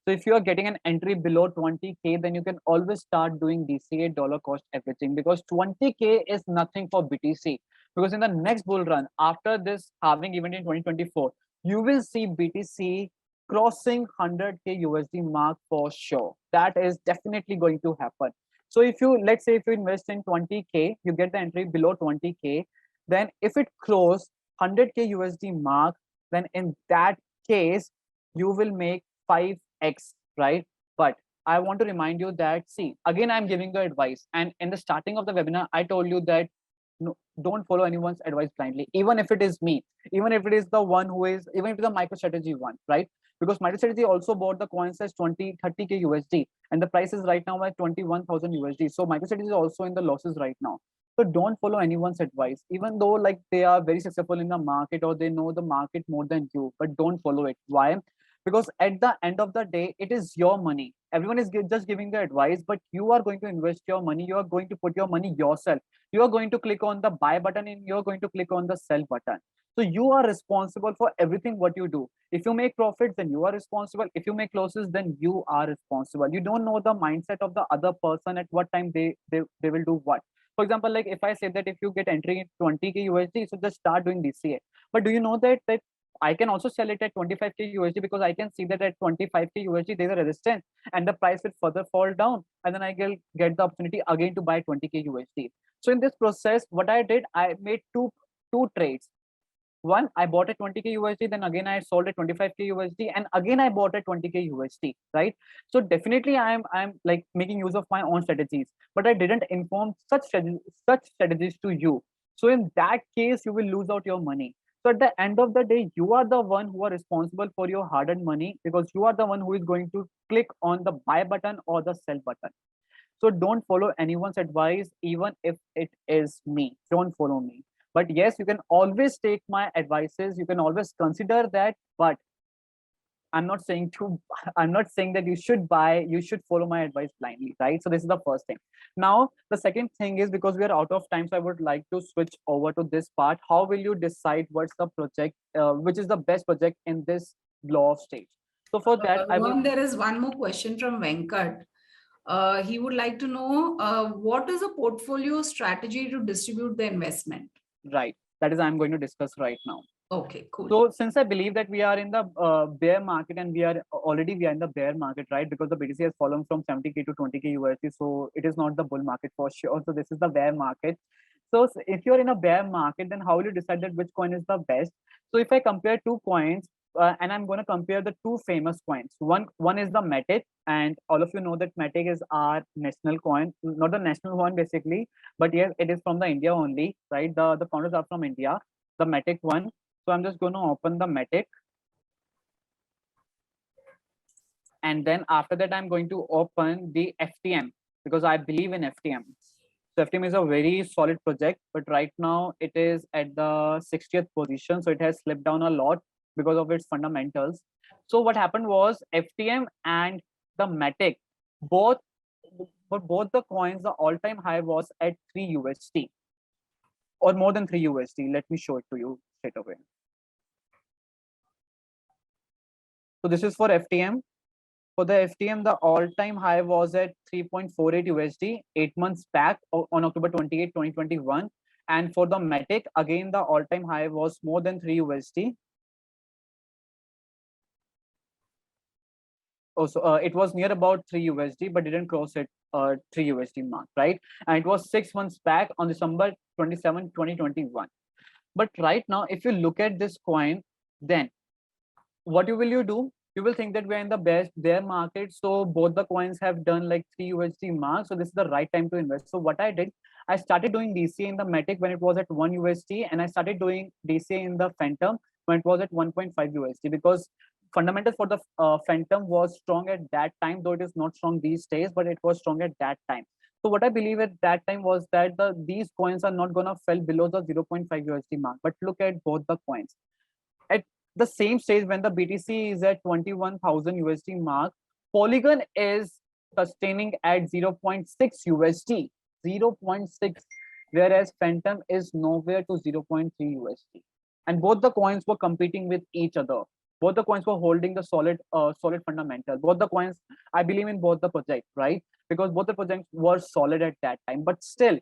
So if you are getting an entry below 20k, then you can always start doing DCA, dollar cost averaging, because 20k is nothing for BTC. Because in the next bull run, after this halving event in 2024, you will see BTC crossing 100K USD mark for sure. That is definitely going to happen. So if you, let's say if you invest in 20K, you get the entry below 20K, then if it close 100K USD mark, then in that case, you will make 5x, right? But I want to remind you that, see, again, I'm giving you advice. And in the starting of the webinar, I told you that no, don't follow anyone's advice blindly, even if it is me, even if it is the one who is, even if it is a MicroStrategy one, right? Because MicroStrategy also bought the coins as 20, 30K USD, and the price is right now at 21,000 USD. So MicroStrategy is also in the losses right now. So don't follow anyone's advice, even though like they are very successful in the market or they know the market more than you, but don't follow it. Why? Because at the end of the day, it is your money. Everyone is just giving the advice, but you are going to invest your money. You are going to put your money yourself. You are going to click on the buy button and you're going to click on the sell button. So you are responsible for everything what you do. If you make profits, then you are responsible. If you make losses, then you are responsible. You don't know the mindset of the other person at what time they will do what. For example, like if I say that if you get entry in 20K USD, so just start doing DCA. But do you know that I can also sell it at 25K USD, because I can see that at 25K USD there's a resistance and the price will further fall down, and then I will get the opportunity again to buy 20K USD. So in this process, what I did, I made two trades. One, I bought at 20K USD, then again I sold at 25K USD, and again I bought at 20K USD, right? So definitely I'm like making use of my own strategies, but I didn't inform such strategies to you. So in that case, you will lose out your money. So at the end of the day, you are the one who are responsible for your hard-earned money, because you are the one who is going to click on the buy button or the sell button. So don't follow anyone's advice, even if it is me. Don't follow me. But yes, you can always take my advices. You can always consider that. But I'm not saying to, I'm not saying that you should buy, you should follow my advice blindly, right? So this is the first thing. Now, the second thing is, because we are out of time, so I would like to switch over to this part. How will you decide what's the project, which is the best project in this law of stage? So for that, I will. There is one more question from Venkat. He would like to know what is a portfolio strategy to distribute the investment? Right. That is I'm going to discuss right now. Okay, cool. So since I believe that we are in the bear market, and we are in the bear market, right? Because the BTC has fallen from 70K to 20K USD. So it is not the bull market for sure. So this is the bear market. So if you're in a bear market, then how will you decide that which coin is the best? So if I compare two coins, and I'm going to compare the two famous coins. One is the Matic, and all of you know that Matic is our national coin, not the national one basically, but yes, it is from the India only, right? The founders are from India, the Matic one. So I'm just going to open the Matic. And then after that, I'm going to open the FTM, because I believe in FTM. So FTM is a very solid project, but right now it is at the 60th position. So it has slipped down a lot because of its fundamentals. So what happened was FTM and the Matic, both the coins, the all-time high was at 3 USD or more than 3 USD. Let me show it to you straight away. So this is for FTM. For the FTM, the all-time high was at 3.48 USD 8 months back on October 28, 2021. And for the Matic, again, the all-time high was more than 3 USD. Also, it was near about 3 USD, but didn't cross it 3 USD mark, right? And it was 6 months back on December 27, 2021. But right now, if you look at this coin, then what will you do? You will think that we're in the best bear market. So both the coins have done like 3 USD mark. So this is the right time to invest. So what I did, I started doing DCA in the Matic when it was at 1 USD, and I started doing DCA in the Phantom when it was at 1.5 USD, because fundamentals for the Phantom was strong at that time, though it is not strong these days, but it was strong at that time. So what I believe at that time was that these coins are not gonna fall below the 0.5 USD mark. But look at both the coins. At the same stage, when the BTC is at 21,000 USD mark, Polygon is sustaining at 0.6 USD, 0.6, whereas Phantom is nowhere to 0.3 USD. And both the coins were competing with each other. Both the coins were holding the solid fundamental. Both the coins, I believe in both the project, right? Because both the projects were solid at that time. But still,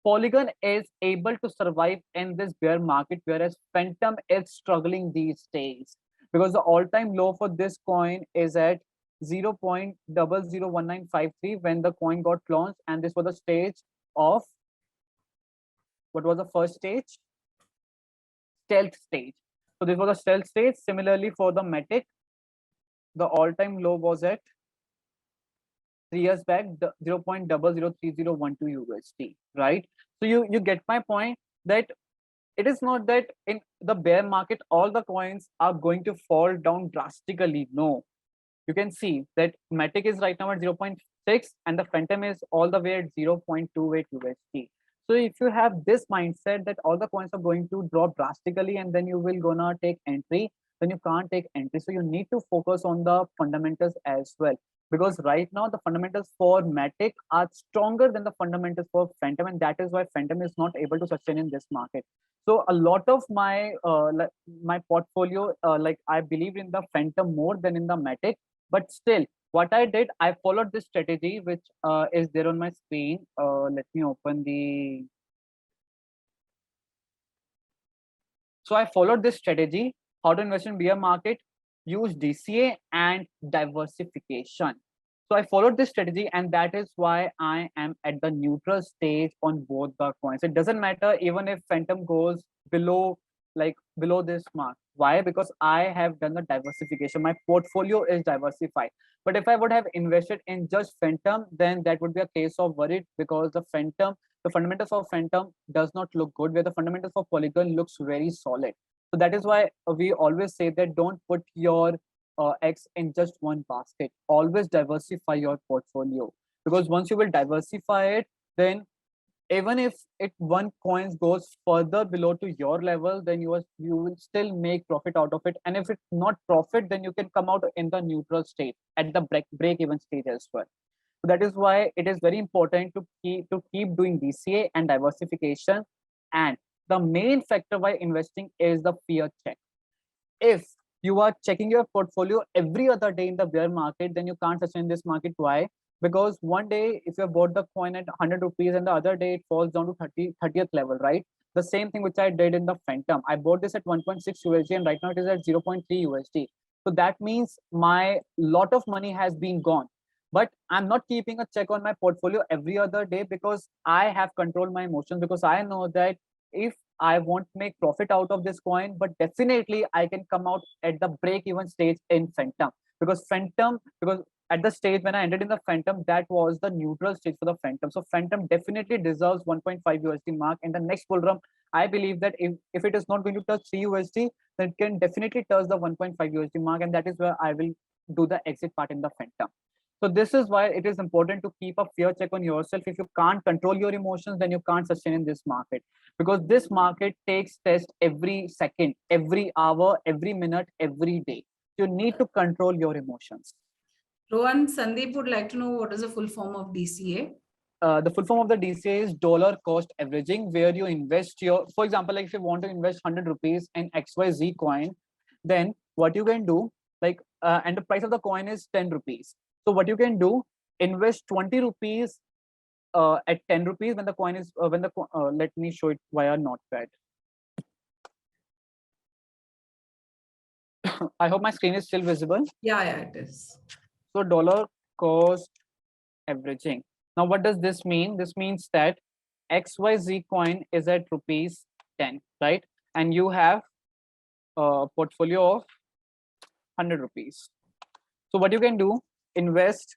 Polygon is able to survive in this bear market, whereas Phantom is struggling these days. because the all-time low for this coin is at 0.001953 when the coin got launched, and this was the stage of, what was the first stage? Stealth stage. So this was a stealth stage. Similarly for the Matic, the all-time low was at 3 years back, the 0.003012 USD, right? So you get my point, that it is not that in the bear market all the coins are going to fall down drastically. No, you can see that Matic is right now at 0.6 and the Phantom is all the way at 0.28 USD. So if you have this mindset that all the coins are going to drop drastically and then you will gonna take entry, then you can't take entry. So you need to focus on the fundamentals as well, because right now the fundamentals for Matic are stronger than the fundamentals for Phantom, and that is why Phantom is not able to sustain in this market. So a lot of my my portfolio, like I believe in the Phantom more than in the Matic, but still what I did, I followed this strategy, which is there on my screen. Let me open the. So I followed this strategy, how to invest in bear market, use DCA and diversification. So I followed this strategy, and that is why I am at the neutral stage on both the coins. It doesn't matter even if Phantom goes below, like below this mark. Why? Because I have done the diversification. My portfolio is diversified. But if I would have invested in just Phantom, then that would be a case of worried, because the Phantom, the fundamentals of Phantom does not look good, where the fundamentals of Polygon looks very solid. So that is why we always say that don't put your eggs in just one basket. Always diversify your portfolio, because once you will diversify it, then even if one coin goes further below to your level, then you will still make profit out of it. And if it's not profit, then you can come out in the neutral state at the break even stage as well. So that is why it is very important to keep doing DCA and diversification. And the main factor by investing is the fear check. If you are checking your portfolio every other day in the bear market, then you can't sustain this market. Why? Because one day if you have bought the coin at 100 rupees and the other day it falls down to 30th level, right? The same thing which I did in the Phantom. I bought this at 1.6 USD and right now it is at 0.3 USD. So that means my lot of money has been gone. But I'm not keeping a check on my portfolio every other day, because I have controlled my emotions, because I know that if I won't make profit out of this coin, but definitely I can come out at the break-even stage in Phantom. Because at the stage when I entered in the Phantom, that was the neutral stage for the Phantom. So Phantom definitely deserves 1.5 USD mark. In the next bull run, I believe that if it is not going to touch 3 USD, then it can definitely touch the 1.5 USD mark, and that is where I will do the exit part in the Phantom. So this is why it is important to keep a fear check on yourself. If you can't control your emotions, then you can't sustain in this market, because this market takes test every second, every hour, every minute, every day. You need to control your emotions. Rohan, Sandeep would like to know what is the full form of DCA? The full form of the DCA is dollar cost averaging, where you invest your, for example, like if you want to invest 100 rupees in XYZ coin, then what you can do, like, and the price of the coin is 10 rupees. So what you can do, invest 20 rupees at 10 rupees when the coin is, let me show it via notepad. I hope my screen is still visible. Yeah, it is. So dollar cost averaging. Now, what does this mean? This means that XYZ coin is at rupees 10, right? And you have a portfolio of 100 rupees. So what you can do, invest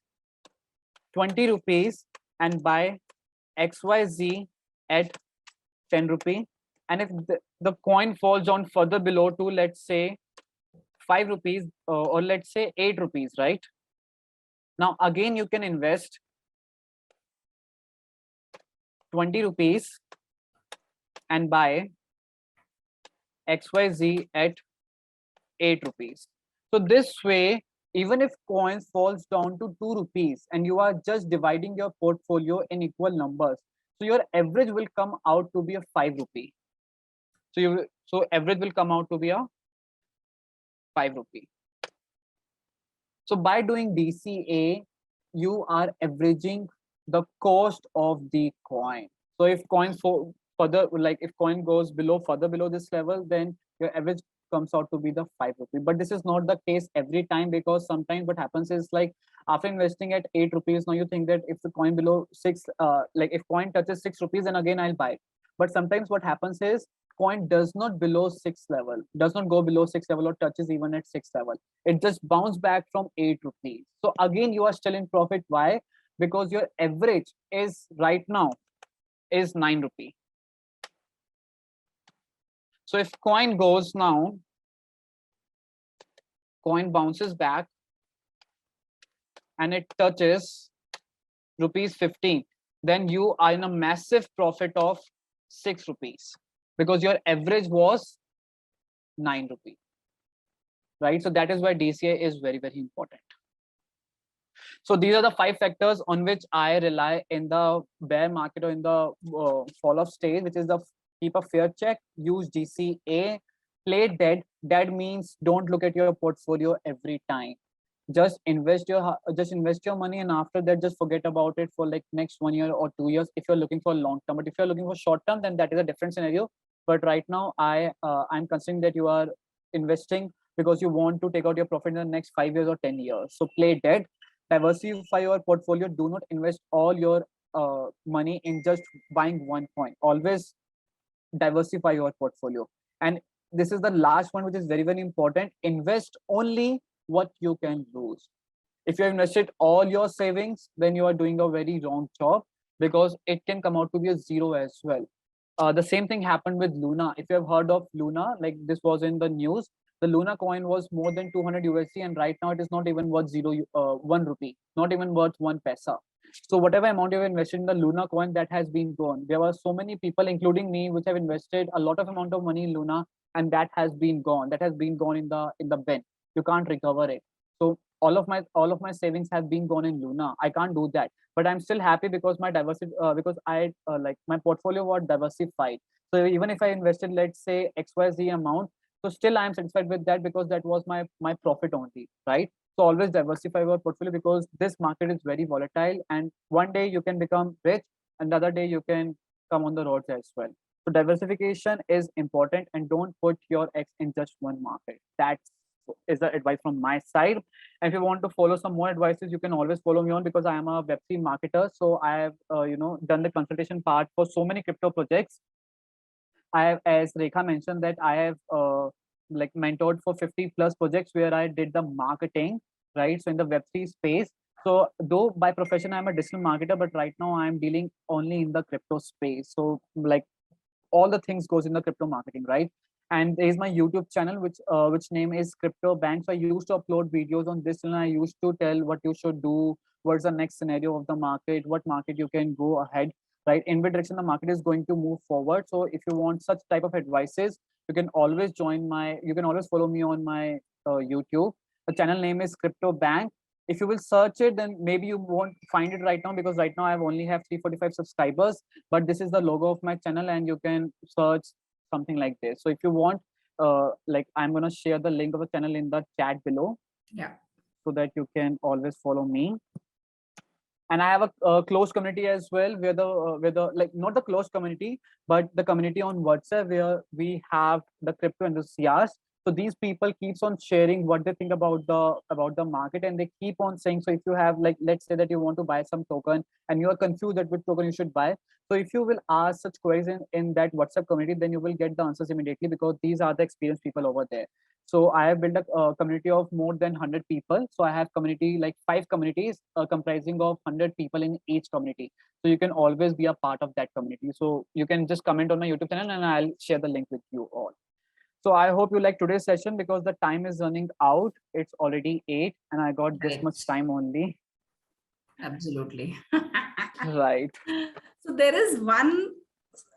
20 rupees and buy XYZ at 10 rupee. And if the coin falls down further below to, let's say, 5 rupees or let's say 8 rupees, right? Now, again, you can invest 20 rupees and buy XYZ at 8 rupees. So this way, even if coins falls down to 2 rupees and you are just dividing your portfolio in equal numbers, so your average will come out to be a 5 rupee. So average will come out to be a 5 rupee. So by doing DCA, you are averaging the cost of the coin. So if coin further, like if coin goes further below this level, then your average comes out to be the 5 rupee. But this is not the case every time, because sometimes what happens is, like, after investing at 8 rupees, now you think that if the coin below 6, like if coin touches 6 rupees, then again I'll buy it. But sometimes what happens is coin does not below 6 level, does not go below 6 level or touches even at 6 level. It just bounce back from 8 rupees. So again, you are still in profit. Why? Because your average is right now is 9 rupee. So if coin goes now, coin bounces back and it touches rupees 15, then you are in a massive profit of 6 rupees, because your average was 9 rupees, right? So that is why DCA is very, very important. So these are the 5 factors on which I rely in the bear market or in the fall off stage, which is the keep a fair check, use DCA, play dead. Dead means don't look at your portfolio every time. Just invest your money, and after that just forget about it for like next 1 year or 2 years if you're looking for long term. But if you're looking for short term, then that is a different scenario. But right now I'm considering that you are investing because you want to take out your profit in the next 5 years or 10 years. So play dead, diversify your portfolio. Do not invest all your money in just buying one coin. Always diversify your portfolio. And this is the last one, which is very, very important. Invest only what you can lose. If you have invested all your savings, then you are doing a very wrong job, because it can come out to be a zero as well. The same thing happened with Luna. If you have heard of Luna, like this was in the news, the Luna coin was more than 200 USD, and right now it is not even worth 1 rupee, not even worth 1 paisa. So whatever amount you have invested in the Luna coin, that has been gone. There were so many people, including me, which have invested a lot of amount of money in Luna, and that has been gone. That has been gone in the bin. You can't recover it. So all of my savings have been gone in Luna. I can't do that, but I'm still happy because my diversity, because I like my portfolio was diversified. So even if I invested, let's say XYZ amount, so still I'm satisfied with that, because that was my profit only, right? So always diversify your portfolio, because this market is very volatile, and one day you can become rich, and the other day you can come on the roads as well. So diversification is important, and don't put your eggs in just one market. That is the advice from my side. And if you want to follow some more advices, you can always follow me on, because I am a Web3 marketer. So I have done the consultation part for so many crypto projects. I have, as Rekha mentioned, that I have like mentored for 50 plus projects where I did the marketing, right? So in the Web3 space. So though by profession I'm a digital marketer, but right now I'm dealing only in the crypto space. So like all the things goes in the crypto marketing, right? And there is my YouTube channel, which name is Crypto Bank. So I used to upload videos on this, and I used to tell what you should do, what's the next scenario of the market, what market you can go ahead, right? In which direction the market is going to move forward. So if you want such type of advices, you can always you can always follow me on my YouTube. The channel name is Crypto Bank. If you will search it, then maybe you won't find it right now, because right now I only have 345 subscribers, but this is the logo of my channel, and you can search something like this. So if you want, like I'm going to share the link of the channel in the chat below. Yeah. So that you can always follow me. And I have a closed community as well, where the like not the closed community, but the community on WhatsApp, where we have the crypto enthusiasts. So these people keeps on sharing what they think about the market, and they keep on saying. So if you have, like, let's say that you want to buy some token and you are confused at which token you should buy, so if you will ask such queries in that WhatsApp community, then you will get the answers immediately, because these are the experienced people over there. So I have built a community of more than 100 people. So I have community, like 5 communities comprising of 100 people in each community. So you can always be a part of that community. So you can just comment on my YouTube channel, and I'll share the link with you all. So I hope you like today's session, because the time is running out. It's already 8 and I got this much time only. Absolutely. Right. So there is one,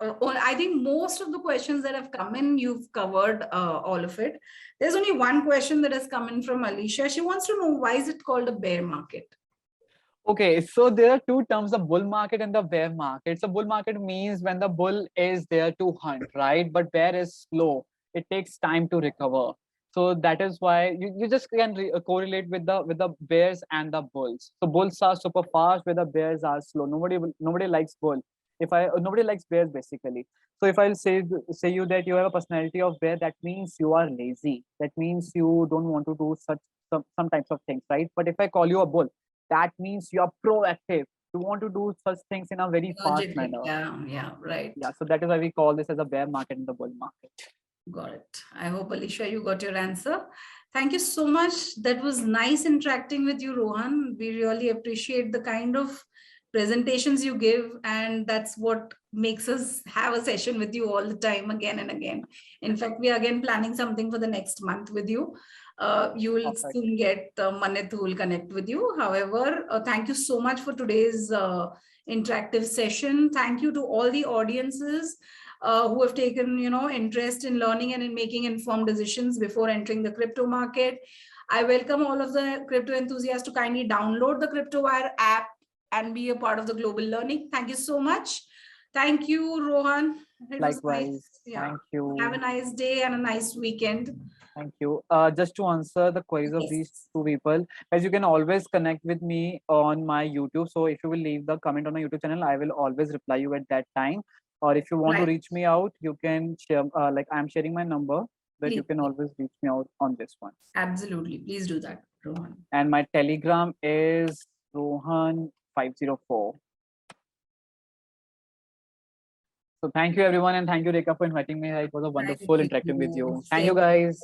I think most of the questions that have come in, you've covered all of it. There's only one question that has come in from Alicia. She wants to know, why is it called a bear market? Okay, so there are 2 terms, the bull market and the bear market. So bull market means when the bull is there to hunt, right? But bear is slow. It takes time to recover. So that is why you just can correlate with the bears and the bulls. So bulls are super fast, where the bears are slow. Nobody likes bull. If I nobody likes bears basically. So if I'll say you that you have a personality of bear, that means you are lazy. That means you don't want to do some types of things, right? But if I call you a bull, that means you are proactive. You want to do such things in a very fast Energetic. manner. Yeah, right. Yeah, so that is why we call this as a bear market and the bull market. Got it. I hope, Alicia, you got your answer. Thank you so much. That was nice interacting with you, Rohan. We really appreciate the kind of presentations you give, and that's what makes us have a session with you all the time, again and again. In fact, we are again planning something for the next month with you. You will Perfect. soon get Manit who will connect with you. However, thank you so much for today's interactive session. Thank you to all the audiences who have taken interest in learning and in making informed decisions before entering the crypto market. I welcome all of the crypto enthusiasts to kindly download the CryptoWire app and be a part of the global learning. Thank you so much. Thank you, Rohan. It was Likewise. nice. Yeah. Thank you. Have a nice day and a nice weekend. Thank you. Just to answer the queries of these Yes. two people, as you can always connect with me on my YouTube. So if you will leave the comment on my YouTube channel, I will always reply you at that time. Or if you want to Right. reach me out, you can share, like I'm sharing my number, that you Please. can always reach me out on this one. Absolutely. Please do that, Rohan. And my Telegram is Rohan504. So thank you everyone, and thank you Rekha for inviting me. It was a wonderful interacting with you. Thank you guys.